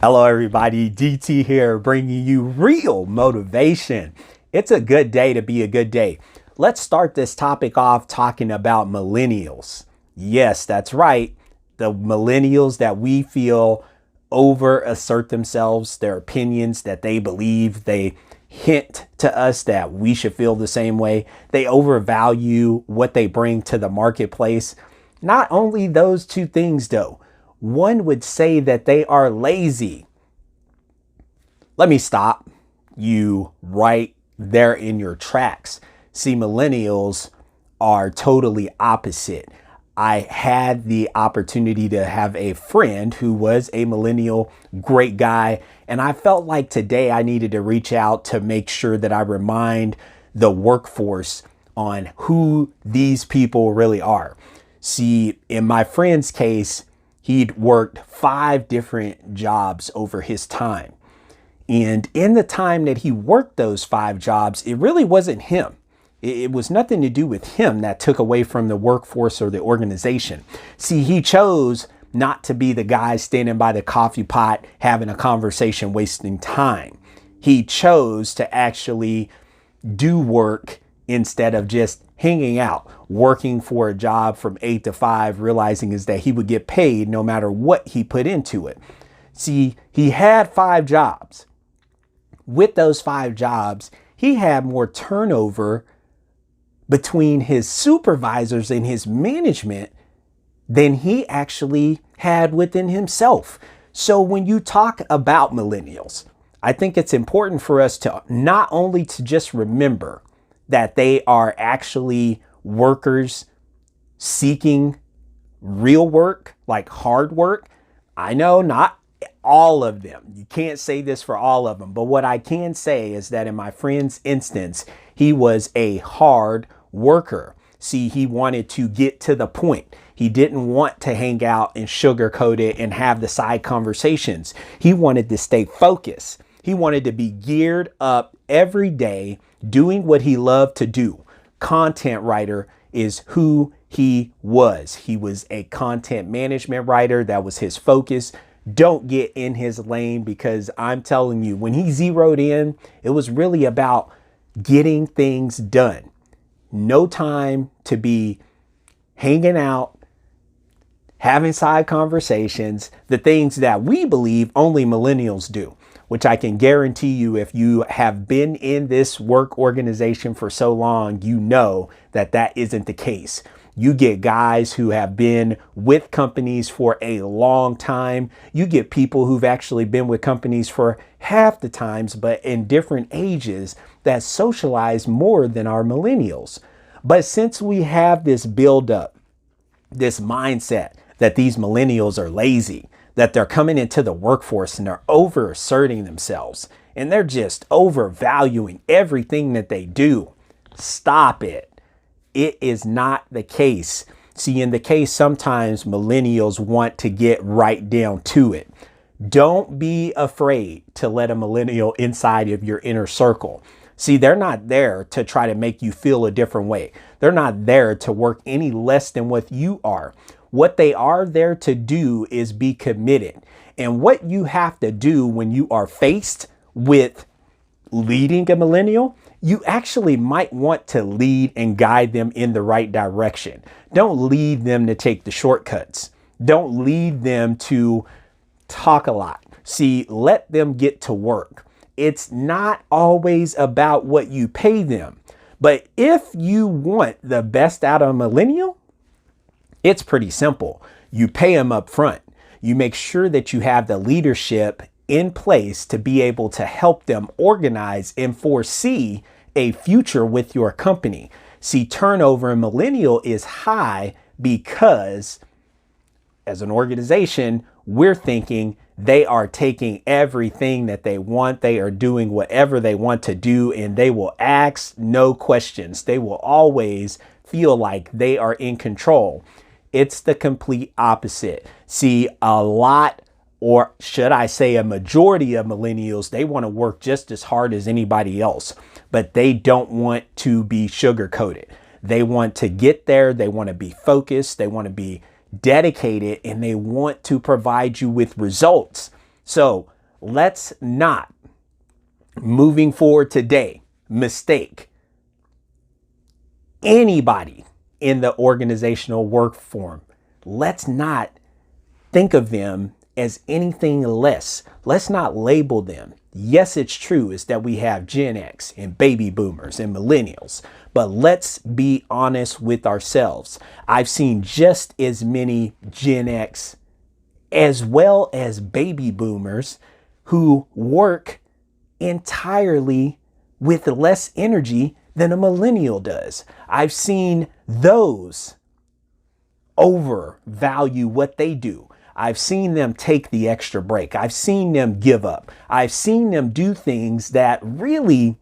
Hello, everybody. DT here, bringing you real motivation. It's a good day to be a good day. Let's start this topic off talking about millennials. Yes, that's right. The millennials that we feel over assert themselves, their opinions that they believe, they hint to us that we should feel the same way. They overvalue what they bring to the marketplace. Not only those two things, though. One would say that they are lazy. Let me stop you right there in your tracks. See, millennials are totally opposite. I had the opportunity to have a friend who was a millennial, great guy, and I felt like today I needed to reach out to make sure that I remind the workforce on who these people really are. See, in my friend's case, he'd worked 5 different jobs over his time. And in the time that he worked those 5 jobs, it really wasn't him. It was nothing to do with him that took away from the workforce or the organization. See, he chose not to be the guy standing by the coffee pot, having a conversation, wasting time. He chose to actually do work instead of just hanging out, working for a job from 8 to 5, realizing is that he would get paid no matter what he put into it. See, he had 5 jobs. With those 5 jobs, he had more turnover between his supervisors and his management than he actually had within himself. So when you talk about millennials, I think it's important for us to not only to just remember that they are actually workers seeking real work, like hard work. I know not all of them. You can't say this for all of them. But what I can say is that in my friend's instance, he was a hard worker. See, he wanted to get to the point. He didn't want to hang out and sugarcoat it and have the side conversations. He wanted to stay focused. He wanted to be geared up every day doing what he loved to do. Content writer is who he was. He was a content management writer. That was his focus. Don't get in his lane, because I'm telling you, when he zeroed in, it was really about getting things done. No time to be hanging out, having side conversations, the things that we believe only millennials do, which I can guarantee you, if you have been in this work organization for so long, you know that that isn't the case. You get guys who have been with companies for a long time. You get people who've actually been with companies for half the times, but in different ages, that socialize more than our millennials. But since we have this buildup, this mindset that these millennials are lazy, that they're coming into the workforce and they're over asserting themselves and they're just overvaluing everything that they do, stop it. It is not the case. See, in the case, sometimes millennials want to get right down to it. Don't be afraid to let a millennial inside of your inner circle. See, they're not there to try to make you feel a different way. They're not there to work any less than what you are. What they are there to do is be committed. And what you have to do when you are faced with leading a millennial, you actually might want to lead and guide them in the right direction. Don't lead them to take the shortcuts. Don't lead them to talk a lot. See, let them get to work. It's not always about what you pay them. But if you want the best out of a millennial, it's pretty simple. You pay them up front. You make sure that you have the leadership in place to be able to help them organize and foresee a future with your company. See, turnover in millennial is high because as an organization, we're thinking they are taking everything that they want. They are doing whatever they want to do, and they will ask no questions. They will always feel like they are in control. It's the complete opposite. See, a lot, or should I say a majority of millennials, they want to work just as hard as anybody else, but they don't want to be sugarcoated. They want to get there. They want to be focused. They want to be dedicated, and they want to provide you with results. So Let's not, moving forward today, mistake anybody in the organizational work form. Let's not think of them as anything less. Let's not label them. Yes, it's true is that we have Gen X and baby boomers and millennials, but let's be honest with ourselves. I've seen just as many Gen X as well as baby boomers who work entirely with less energy than a millennial does. I've seen those overvalue what they do. I've seen them take the extra break. I've seen them give up. I've seen them do things that really,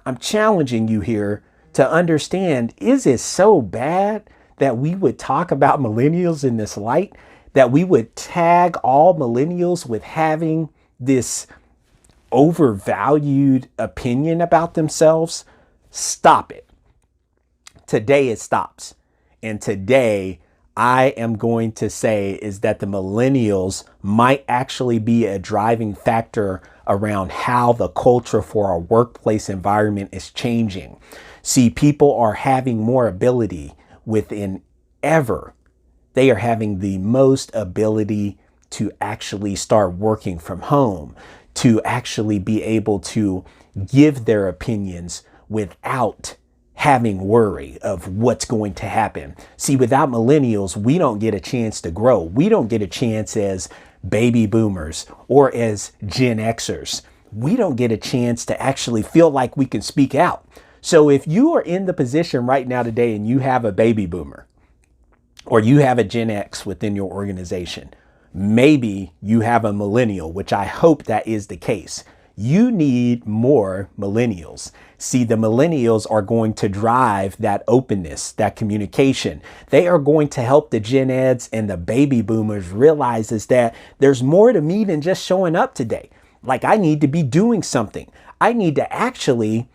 I'm challenging you here to understand, is it so bad that we would talk about millennials in this light? That we would tag all millennials with having this overvalued opinion about themselves? Stop it. Today it stops. And today I am going to say is that the millennials might actually be a driving factor around how the culture for our workplace environment is changing. See, people are having more ability within ever. They are having the most ability to actually start working from home, to actually be able to give their opinions without having worry of what's going to happen. See, without millennials, we don't get a chance to grow. We don't get a chance as baby boomers or as Gen Xers. We don't get a chance to actually feel like we can speak out. So if you are in the position right now today and you have a baby boomer or you have a Gen X within your organization, maybe you have a millennial, which I hope that is the case. You need more millennials. See, the millennials are going to drive that openness, that communication. They are going to help the Gen Eds and the baby boomers realize is that there's more to me than just showing up today. Like, I need to be doing something. I need to actually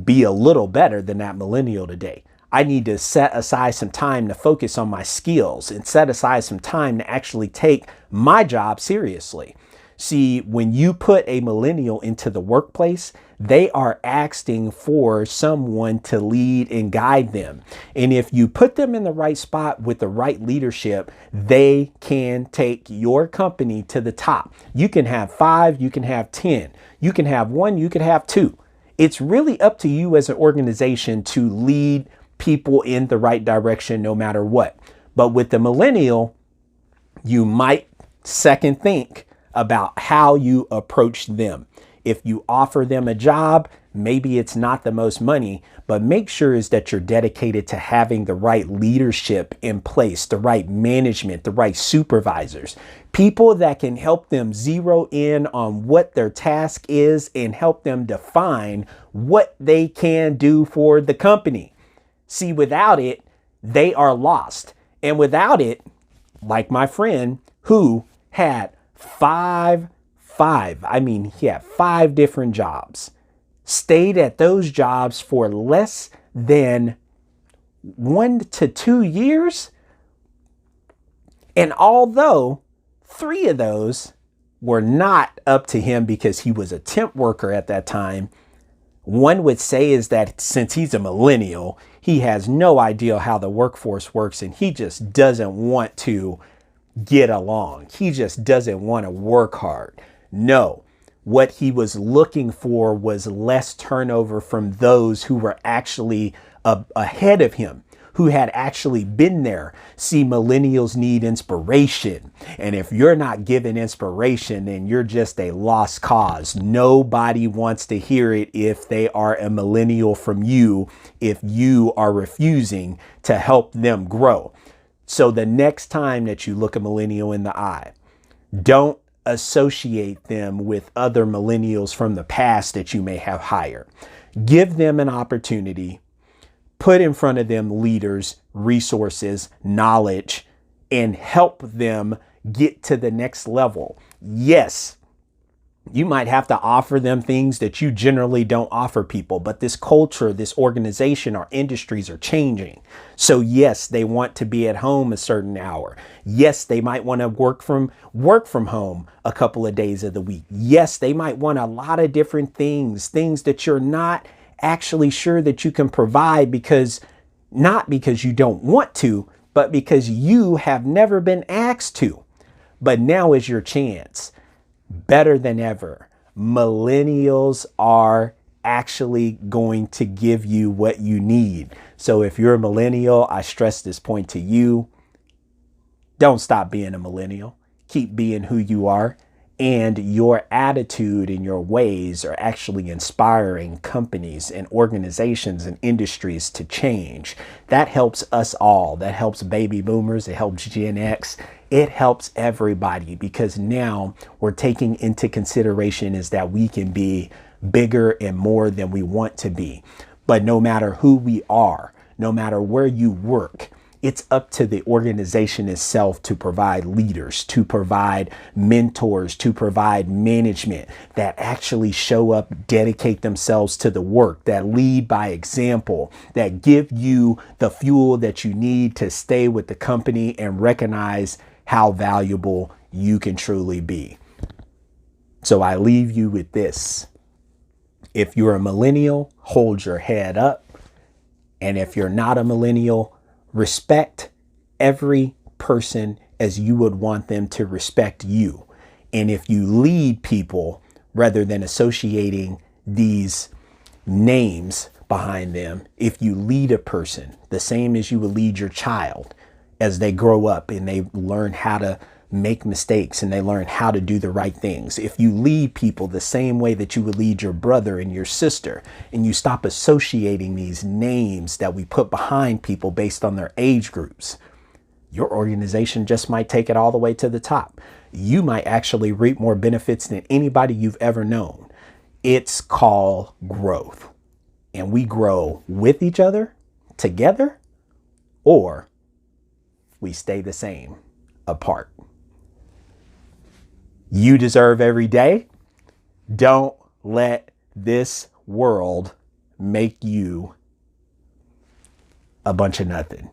be a little better than that millennial today. I need to set aside some time to focus on my skills and set aside some time to actually take my job seriously. See, when you put a millennial into the workplace, they are asking for someone to lead and guide them. And if you put them in the right spot with the right leadership, they can take your company to the top. You can have 5, you can have 10, you can have 1, you can have 2. It's really up to you as an organization to lead people in the right direction no matter what. But with the millennial, you might second think about how you approach them. If you offer them a job, maybe it's not the most money, but make sure is that you're dedicated to having the right leadership in place, the right management, the right supervisors, people that can help them zero in on what their task is and help them define what they can do for the company. See, without it, they are lost. And without it, like my friend who had he had 5 different jobs, stayed at those jobs for less than 1 to 2 years. And although 3 of those were not up to him because he was a temp worker at that time, one would say is that since he's a millennial, he has no idea how the workforce works and he just doesn't want to get along. He just doesn't want to work hard. No, what he was looking for was less turnover from those who were actually ahead of him, who had actually been there. See, millennials need inspiration. And if you're not given inspiration, then you're just a lost cause. Nobody wants to hear it if they are a millennial from you, if you are refusing to help them grow. So the next time that you look a millennial in the eye, don't associate them with other millennials from the past that you may have hired. Give them an opportunity. Put in front of them leaders, resources, knowledge, and help them get to the next level. Yes, You might have to offer them things that you generally don't offer people, but this culture, this organization, our industries are changing. So yes, they want to be at home a certain hour. Yes, they might want to work from home a couple of days of the week. Yes, they might want a lot of different things that you're not actually sure that you can provide, because not because you don't want to, but because you have never been asked to. But now is your chance. Better than ever. Millennials are actually going to give you what you need. So if you're a millennial, I stress this point to you. Don't stop being a millennial. Keep being who you are. And your attitude and your ways are actually inspiring companies and organizations and industries to change. That helps us all. That helps baby boomers. It helps Gen X. It helps everybody, because now we're taking into consideration is that we can be bigger and more than we want to be. But no matter who we are, no matter where you work, it's up to the organization itself to provide leaders, to provide mentors, to provide management that actually show up, dedicate themselves to the work, that lead by example, that give you the fuel that you need to stay with the company and recognize how valuable you can truly be. So I leave you with this. If you're a millennial, hold your head up. And if you're not a millennial, respect every person as you would want them to respect you. And if you lead people rather than associating these names behind them, if you lead a person the same as you would lead your child as they grow up and they learn how to make mistakes and they learn how to do the right things. If you lead people the same way that you would lead your brother and your sister, and you stop associating these names that we put behind people based on their age groups, your organization just might take it all the way to the top. You might actually reap more benefits than anybody you've ever known. It's called growth. And we grow with each other, together, or we stay the same, apart. You deserve every day. Don't let this world make you a bunch of nothing.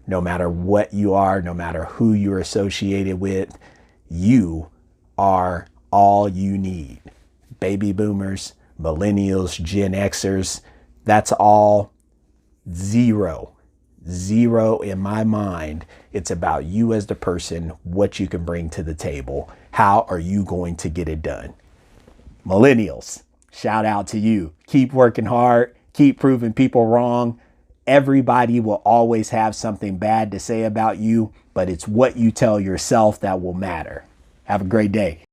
No matter what you are, no matter who you're associated with, you are all you need. Baby boomers, millennials, Gen Xers, that's all zero. Zero in my mind. It's about you as the person, what you can bring to the table. How are you going to get it done? Millennials, shout out to you. Keep working hard. Keep proving people wrong. Everybody will always have something bad to say about you, but it's what you tell yourself that will matter. Have a great day.